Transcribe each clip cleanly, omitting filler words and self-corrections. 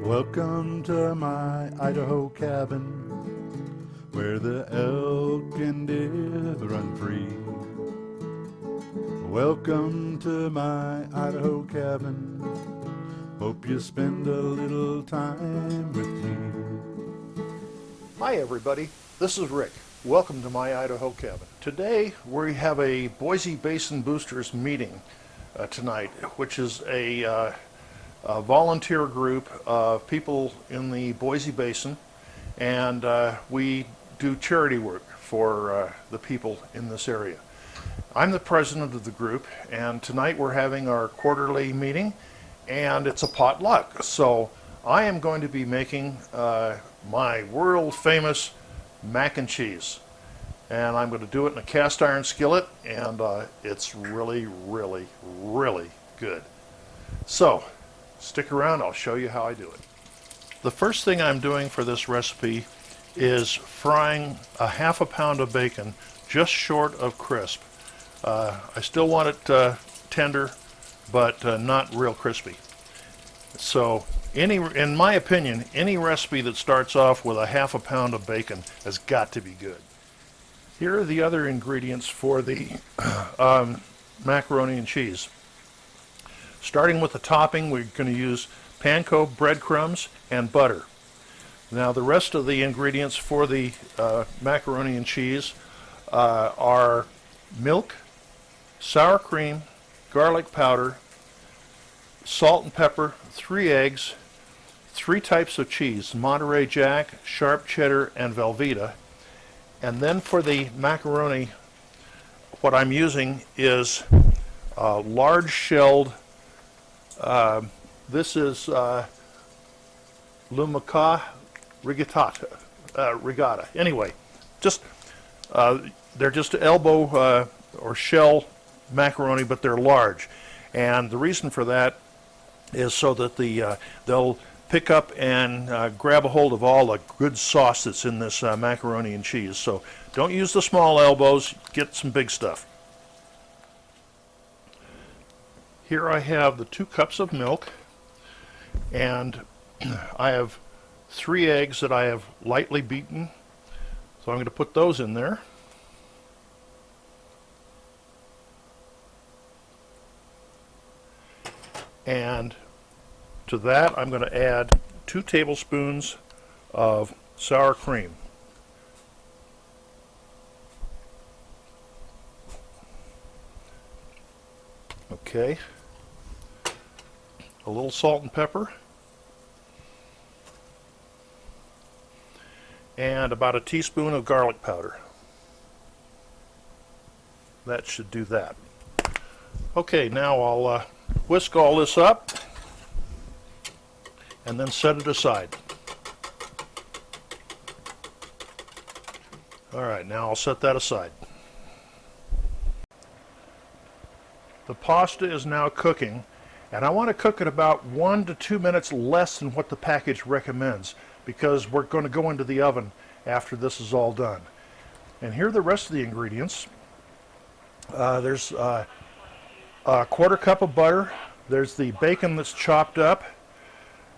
Welcome to my Idaho cabin, where the elk and deer run free. Welcome to my Idaho cabin, hope you spend a little time with me. Hi everybody, this is Rick. Welcome to my Idaho cabin. Today we have a Boise Basin Boosters meeting tonight, which is a volunteer group of people in the Boise Basin, and we do charity work for the people in this area. I'm the president of the group, and tonight we're having our quarterly meeting, and it's a potluck. So I am going to be making my world famous mac and cheese, and I'm going to do it in a cast iron skillet, and it's really good. So stick around, I'll show you how I do it. The first thing I'm doing for this recipe is frying a half a pound of bacon just short of crisp. I still want it tender, but not real crispy. So in my opinion, any recipe that starts off with a half a pound of bacon has got to be good. Here are the other ingredients for the macaroni and cheese. Starting with the topping, we're going to use Panko breadcrumbs and butter. Now the rest of the ingredients for the macaroni and cheese are milk, sour cream, garlic powder, salt and pepper, 3 eggs, 3 types of cheese, Monterey Jack, sharp cheddar, and Velveeta. And then for the macaroni, what I'm using is large shelled, this is Lumaca Regatta. Anyway, just they're just elbow or shell macaroni, but they're large. And the reason for that is so that they'll pick up and grab a hold of all the good sauce that's in this macaroni and cheese. So don't use the small elbows, get some big stuff. Here I have the 2 cups of milk, and I have 3 eggs that I have lightly beaten, so I'm going to put those in there. And to that I'm going to add 2 tablespoons of sour cream. Okay. A little salt and pepper, and about a teaspoon of garlic powder. That should do that. Okay, now I'll whisk all this up and then set it aside. Alright, now I'll set that aside. The pasta is now cooking, and I want to cook it about 1 to 2 minutes less than what the package recommends, because we're going to go into the oven after this is all done. And here are the rest of the ingredients. There's a 1/4 cup of butter, there's the bacon that's chopped up,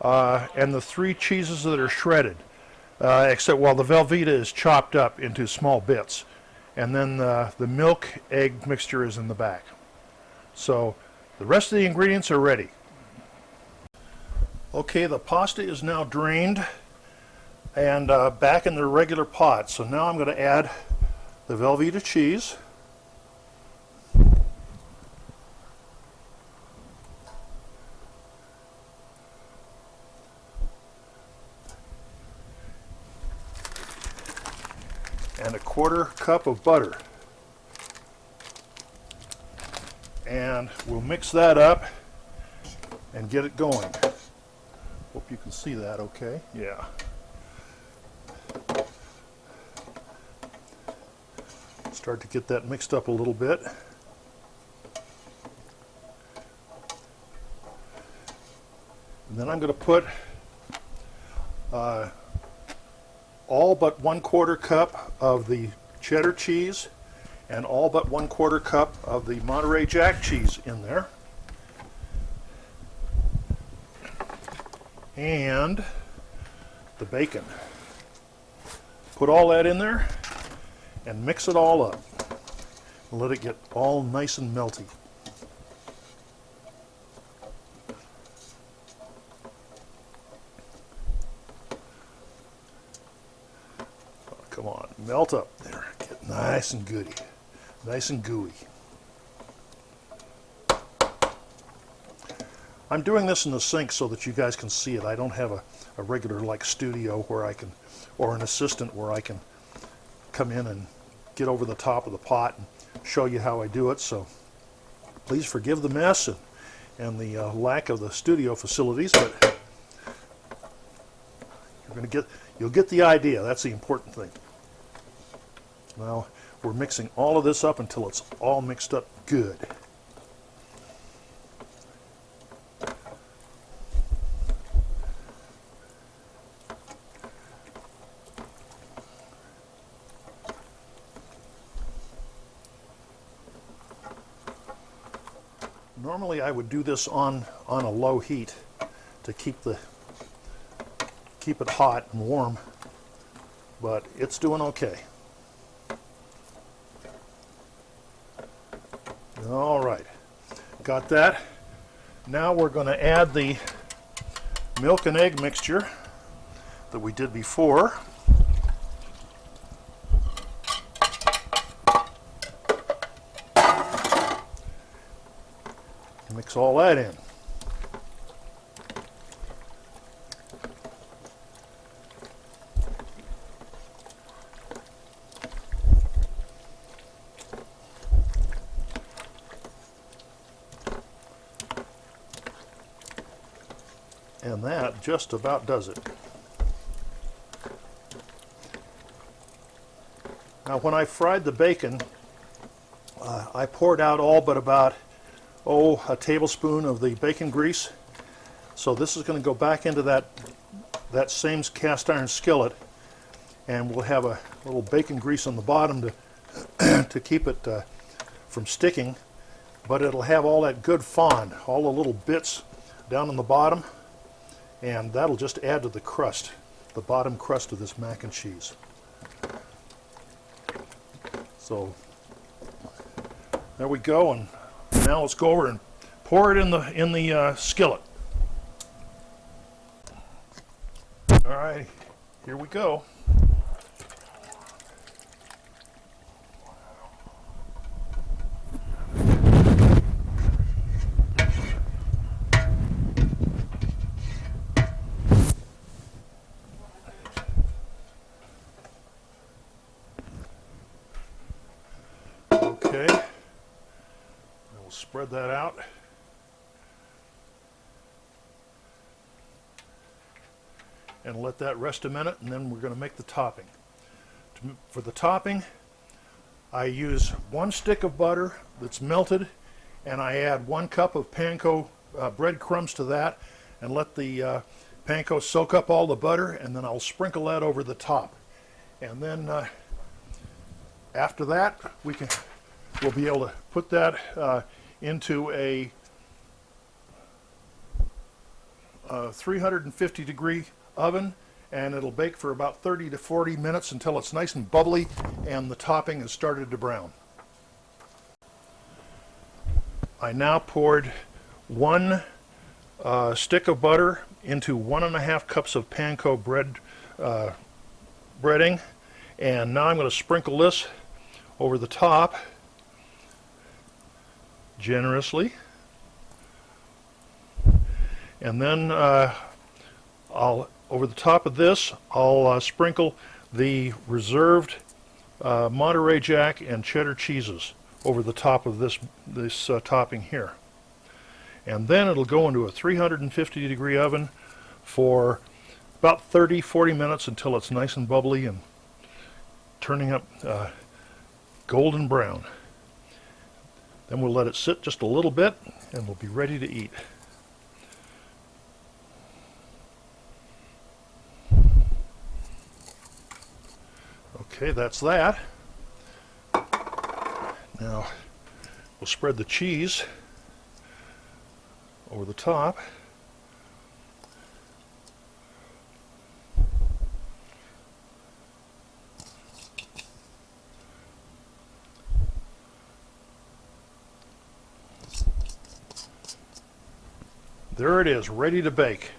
and the 3 cheeses that are shredded, except while the Velveeta is chopped up into small bits. And then the milk egg mixture is in the back. So the rest of the ingredients are ready. Okay, the pasta is now drained and back in the regular pot. So now I'm going to add the Velveeta cheese. And a 1/4 cup of butter. And we'll mix that up and get it going. Hope you can see that okay. Yeah. Start to get that mixed up a little bit. And then I'm going to put all but 1/4 cup of the cheddar cheese and all but 1/4 cup of the Monterey Jack cheese in there. and the bacon. Put all that in there and mix it all up. Let it get all nice and melty. Oh, come on, melt up there. Get nice and goody, nice and gooey. I'm doing this in the sink so that you guys can see it. I don't have a regular like studio where I can, or an assistant where I can come in and get over the top of the pot and show you how I do it. So please forgive the mess and the lack of the studio facilities, but you'll get the idea. That's the important thing. Now we're mixing all of this up until it's all mixed up good. Normally I would do this on a low heat to keep it hot and warm, but it's doing okay. All right, got that. Now we're going to add the milk and egg mixture that we did before. Mix all that in. And that just about does it. Now when I fried the bacon, I poured out all but about a tablespoon of the bacon grease. So this is going to go back into that same cast iron skillet, and we'll have a little bacon grease on the bottom to keep it from sticking, but it'll have all that good fond, all the little bits down on the bottom, and that'll just add to the crust, the bottom crust of this mac and cheese. So there we go, and now let's go over and pour it in the skillet. All right, here we go. Okay. We'll spread that out. And let that rest a minute, and then we're going to make the topping. For the topping, I use 1 stick of butter that's melted, and I add 1 cup of Panko breadcrumbs to that, and let the Panko soak up all the butter, and then I'll sprinkle that over the top. And then after that, we'll be able to put that into a 350 degree oven, and it'll bake for about 30 to 40 minutes until it's nice and bubbly and the topping has started to brown. I now poured 1 stick of butter into 1.5 cups of Panko breading, and now I'm going to sprinkle this over the top generously, and then over the top of this I'll sprinkle the reserved Monterey Jack and cheddar cheeses over the top of this topping here, and then it'll go into a 350 degree oven for about 30-40 minutes until it's nice and bubbly and turning up golden brown. Then we'll let it sit just a little bit and we'll be ready to eat. Okay, that's that. Now we'll spread the cheese over the top. There it is, ready to bake.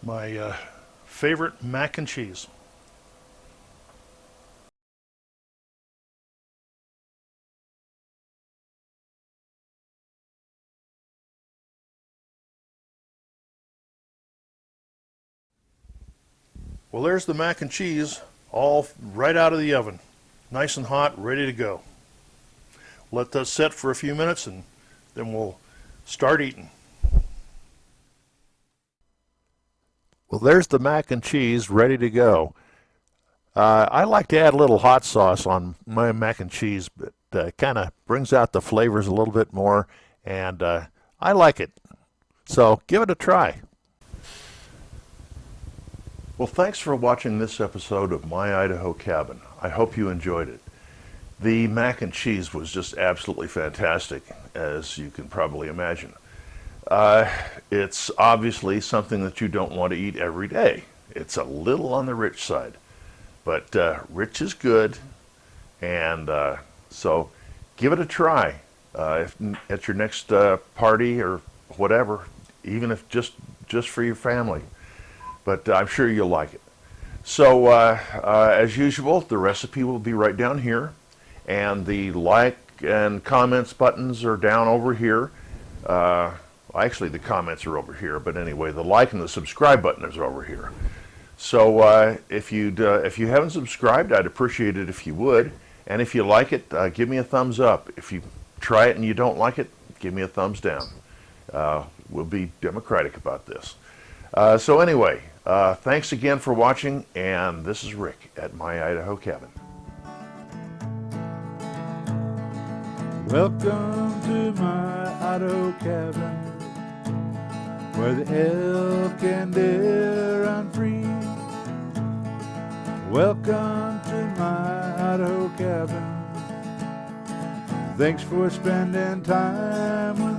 My favorite mac and cheese. Well, there's the mac and cheese, all right out of the oven. Nice and hot, ready to go. Let that set for a few minutes and then we'll start eating. Well, there's the mac and cheese ready to go. I like to add a little hot sauce on my mac and cheese, but kind of brings out the flavors a little bit more, and I like it. So give it a try. Well, thanks for watching this episode of My Idaho Cabin. I hope you enjoyed it. The mac and cheese was just absolutely fantastic, as you can probably imagine. It's obviously something that you don't want to eat every day. It's a little on the rich side, but rich is good, and so give it a try at your next party or whatever, even if just for your family. But I'm sure you'll like it. So as usual, the recipe will be right down here, and the like and comments buttons are down over here. Actually, the comments are over here, but anyway, the like and the subscribe button is over here. So if you haven't subscribed, I'd appreciate it if you would, and if you like it, give me a thumbs up. If you try it and you don't like it, give me a thumbs down. We'll be democratic about this. So anyway, thanks again for watching, and this is Rick at My Idaho Cabin. Welcome to my Idaho cabin, where the elk and deer run free. Welcome to my Idaho cabin. Thanks for spending time with